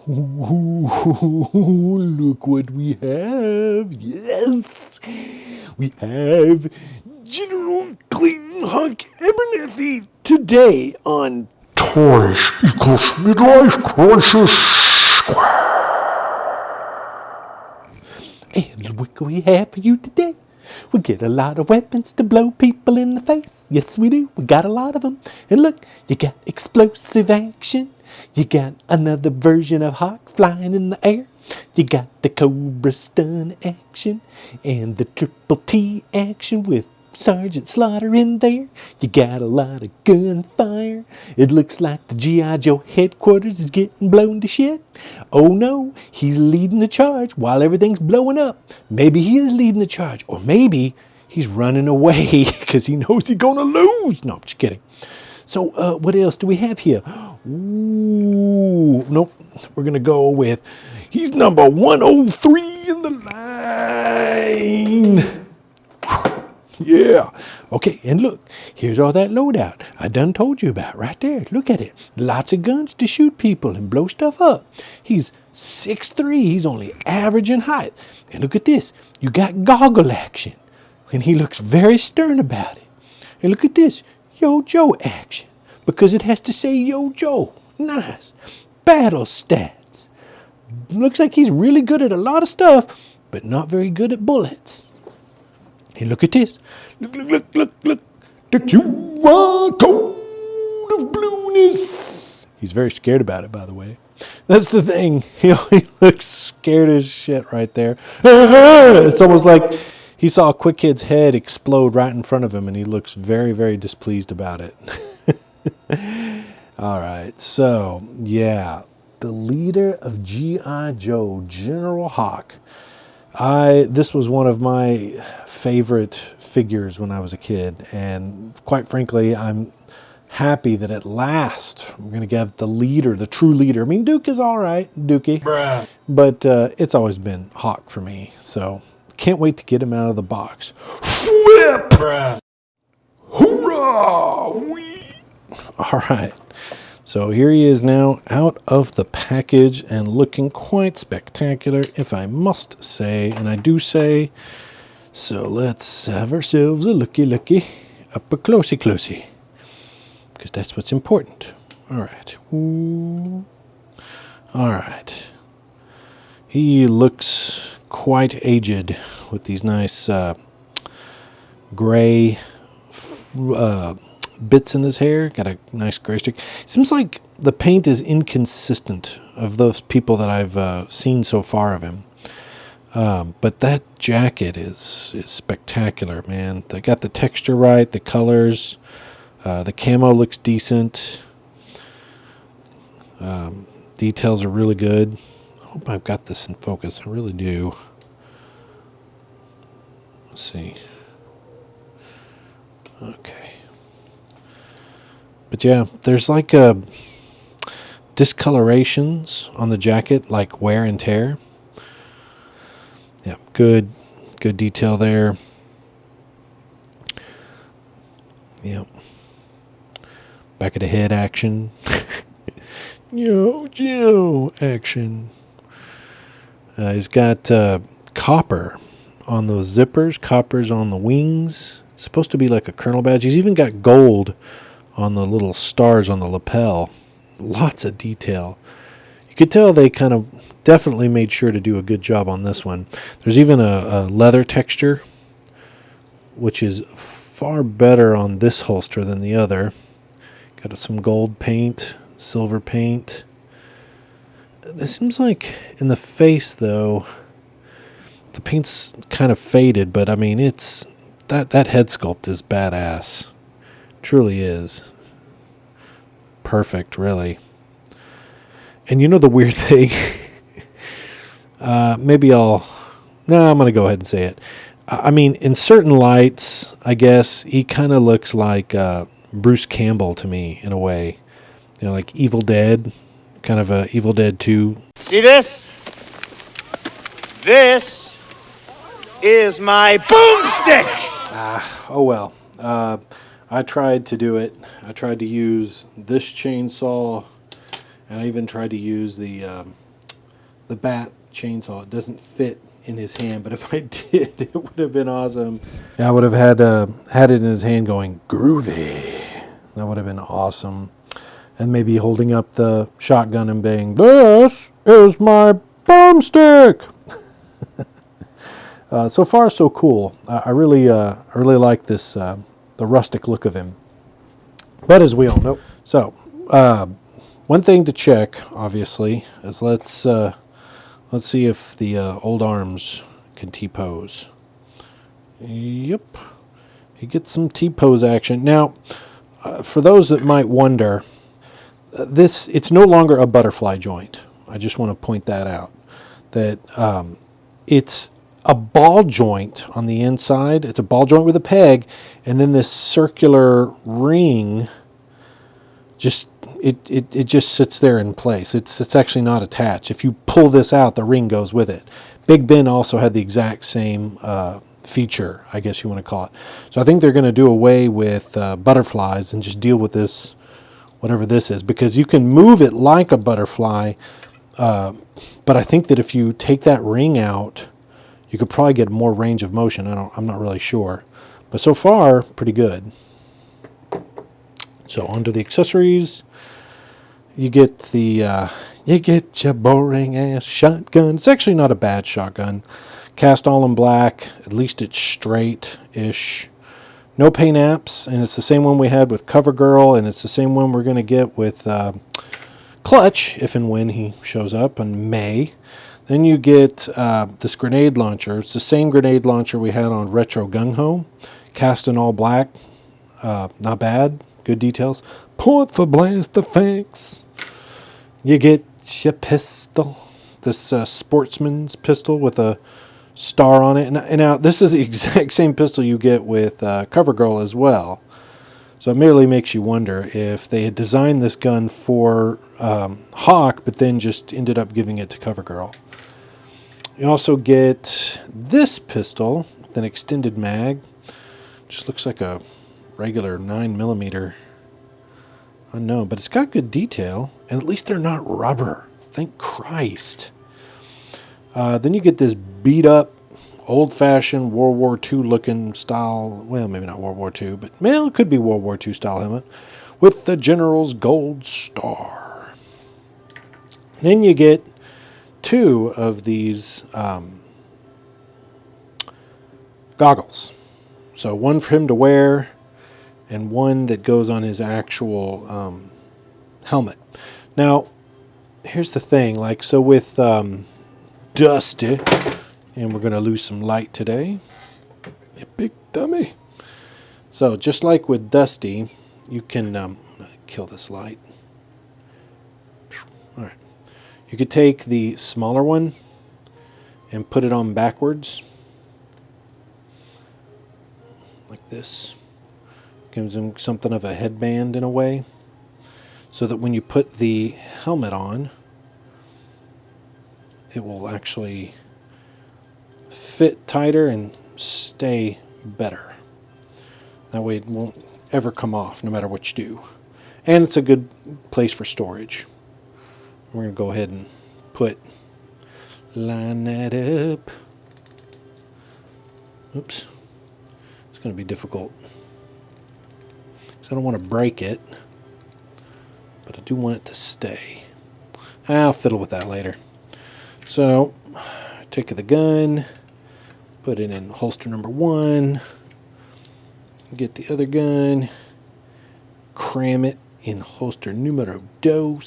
Ooh, look what we have. Yes, we have General Clayton Hunk Abernathy today on Toys Equals Midlife Crisis Square. And what we have for you today? We get a lot of weapons to blow people in the face. Yes, we do. We got a lot of them. And look, you got explosive action. You got another version of Hawk flying in the air. You got the Cobra stun action and the Triple T action with Sergeant Slaughter in there. You got a lot of gunfire. It looks like the G.I.Joe headquarters is getting blown to shit. Oh no, he's leading the charge while everything's blowing up. Maybe he is leading the charge, or maybe he's running away because he knows he's gonna lose. No, I'm just kidding. So what else do we have here? Ooh, nope, we're gonna go with he's number 103 in the line. Yeah. Okay, and look, here's all that loadout I done told you about right there. Look at it. Lots of guns to shoot people and blow stuff up. He's 6'3". He's only average in height. And look at this. You got goggle action. And he looks very stern about it. And look at this. Yo Joe action. Because it has to say Yo Joe. Nice. Battle stats. Looks like he's really good at a lot of stuff, but not very good at bullets. Hey, look at this. Look. The QR code of blueness. He's very scared about it, by the way. That's the thing. He looks scared as shit right there. It's almost like he saw a Quick Kid's head explode right in front of him, and he looks very, very displeased about it. All right. So, yeah. The leader of G.I. Joe, General Hawk. This was one of my favorite figures when I was a kid, and quite frankly, I'm happy that at last we're going to get the leader, the true leader. I mean, Duke is all right, Dookie, bruh, but it's always been Hawk for me, so can't wait to get him out of the box. Flip! Bruh. Hoorah! Wee! All right. So here he is now out of the package and looking quite spectacular, if I must say, and I do say. So let's have ourselves a looky, up a closey, because that's what's important. All right. Ooh. All right. He looks quite aged with these nice gray bits in his hair. Got a nice gray streak. Seems like the paint is inconsistent of those people that I've seen so far of him. But that jacket is spectacular, man. They got the texture right, the colors, the camo looks decent. Details are really good. I hope I've got this in focus. I really do. Let's see. Okay. But yeah, there's like discolorations on the jacket, like wear and tear. Yeah, good detail there. Yep. Back of the head action. Yo, Joe action. He's got copper on those zippers, coppers on the wings. Supposed to be like a colonel badge. He's even got gold on the little stars on the lapel. Lots of detail. You could tell they kind of definitely made sure to do a good job on this one. There's even a leather texture, which is far better on this holster than the other. Got some gold paint, silver paint. It seems like in the face, though, the paint's kind of faded, but I mean, it's that head sculpt is badass. Truly is. Perfect, really. And you know the weird thing? Maybe I'll... No, I'm going to go ahead and say it. I mean, in certain lights, I guess, he kind of looks like Bruce Campbell to me, in a way. You know, like Evil Dead. Kind of a Evil Dead 2. See this? This is my boomstick! Oh well. I tried to do it. I tried to use this chainsaw, and I even tried to use the bat chainsaw. It doesn't fit in his hand, but if I did, it would have been awesome. Yeah, I would have had it in his hand going groovy. That would have been awesome. And maybe holding up the shotgun and baying, "This is my boomstick." So far, so cool. I really like this the rustic look of him. But as we all know, so one thing to check, obviously, is let's see if the old arms can T-pose. Yep, he gets some T-pose action. Now, for those that might wonder, it's no longer a butterfly joint. I just want to point that out. That it's a ball joint on the inside. It's a ball joint with a peg, and then this circular ring just it just sits there in place. It's actually not attached. If you pull this out, the ring goes with it. Big Ben also had the exact same feature, I guess you want to call it. So I think they're going to do away with butterflies and just deal with this, whatever this is, because you can move it like a butterfly, but I think that if you take that ring out, you could probably get more range of motion. I'm not really sure, but so far pretty good. So onto the accessories. You get your boring ass shotgun. It's actually not a bad shotgun. Cast all in black. At least it's straight-ish. No paint apps, and it's the same one we had with CoverGirl, and it's the same one we're going to get with Clutch, if and when he shows up in May. Then you get this grenade launcher. It's the same grenade launcher we had on Retro Gung Ho. Cast in all black. Not bad. Good details. Point for blast effects. You get your pistol. This sportsman's pistol with a star on it. And now this is the exact same pistol you get with CoverGirl as well. So it merely makes you wonder if they had designed this gun for Hawk, but then just ended up giving it to CoverGirl. You also get this pistol with an extended mag. Just looks like a regular 9mm. Unknown, but it's got good detail, and at least they're not rubber. Thank Christ. Then you get this beat up, old-fashioned World War II looking style. Well, maybe not World War II, but well, it could be World War II style helmet with the General's Gold Star. Then you get two of these goggles. So one for him to wear, and one that goes on his actual helmet. Now, here's the thing. Like, so with Dusty, and we're going to lose some light today. You big dummy. So, just like with Dusty, you can kill this light. All right. You could take the smaller one and put it on backwards. Like this. Gives him something of a headband in a way, so that when you put the helmet on, it will actually fit tighter and stay better. That way it won't ever come off no matter what you do. And it's a good place for storage. We're going to go ahead and line that up. Oops. It's going to be difficult. because I don't want to break it, but I do want it to stay. I'll fiddle with that later. So, take the gun, put it in holster number 1, get the other gun, cram it in holster numero 2,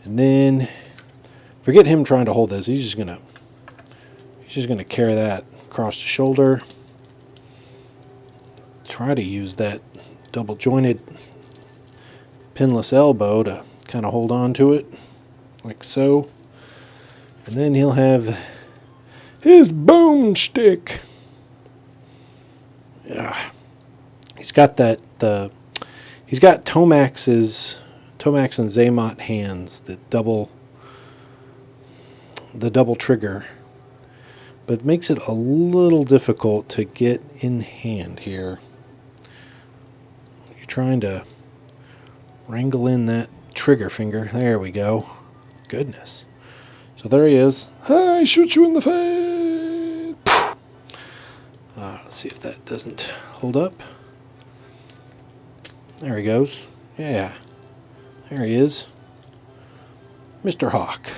and then forget him trying to hold this. He's just gonna carry that across the shoulder. Try to use that double jointed pinless elbow to kind of hold on to it, like so. And then he'll have his boomstick. Yeah, he's got he's got Tomax and Zaymot hands, the double trigger, but it makes it a little difficult to get in hand here. You're trying to wrangle in that trigger finger. There we go. Goodness. So there he is. I shoot you in the face. Let's see if that doesn't hold up. There he goes. Yeah. There he is. Mr. Hawk.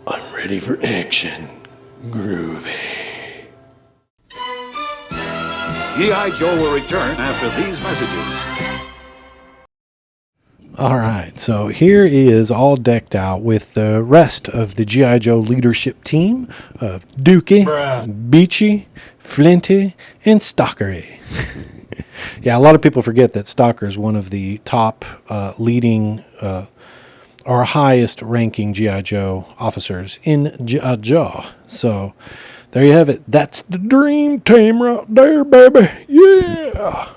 I'm ready for action. Groovy. G.I. Joe will return after these messages. Alright, so here is all decked out with the rest of the G.I. Joe leadership team of Dookie, Beachy, Flinty, and Stockery. Yeah, a lot of people forget that Stalker is one of the top leading or highest ranking G.I. Joe officers in GIJOE. So there you have it. That's the dream team right there, baby. Yeah.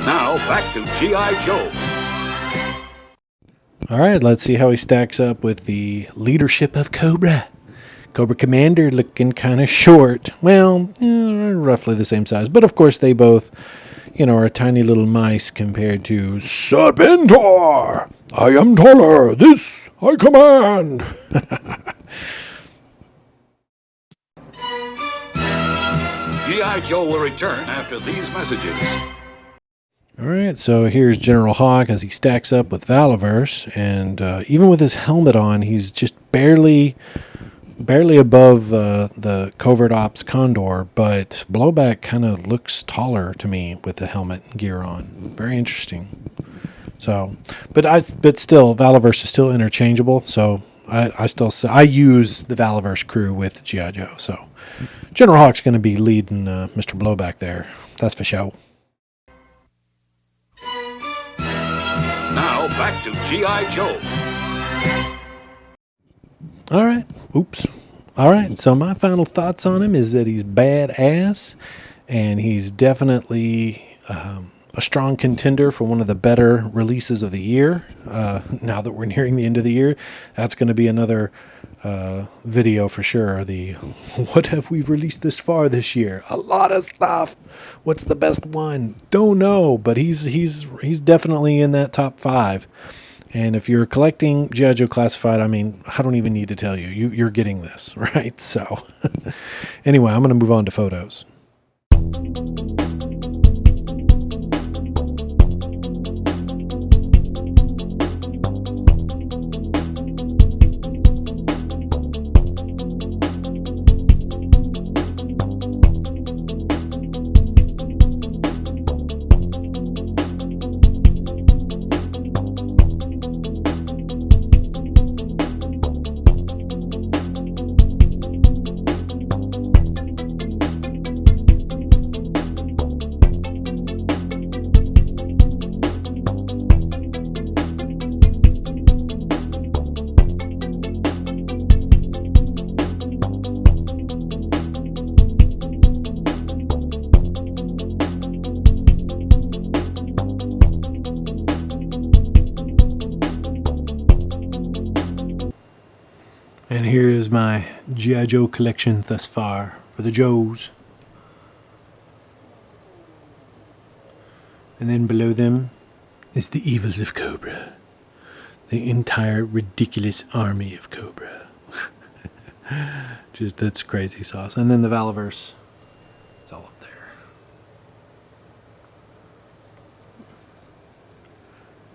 Now back to G.I. Joe. All right, let's see how he stacks up with the leadership of Cobra. Cobra Commander looking kind of short. Well, roughly the same size. But of course they both, are tiny little mice compared to Serpentor. I am taller. This I command. G.I. Joe will return after these messages. All right, so here's General Hawk as he stacks up with Valaverse, and even with his helmet on, he's just barely above the Covert Ops Condor, but Blowback kind of looks taller to me with the helmet and gear on. Very interesting. So, but still, Valaverse is still interchangeable. So I use the Valaverse crew with G.I. Joe. So General Hawk's going to be leading Mr. Blowback there. That's for sure. Now back to G.I. Joe. All right. Oops. All right. So my final thoughts on him is that he's badass, and he's definitely a strong contender for one of the better releases of the year. Now that we're nearing the end of the year, that's going to be another video for sure. The what have we released this far this year? A lot of stuff. What's the best one? Don't know, but he's definitely in that top 5. And if you're collecting G.I. Joe Classified, I mean, I don't even need to tell you. You're getting this, right? So anyway, I'm going to move on to photos. And here is my G.I. Joe collection thus far for the Joes. And then below them is the evils of Cobra. The entire ridiculous army of Cobra. Just, that's crazy sauce. And then the Valaverse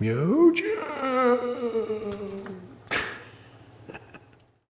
Mojo.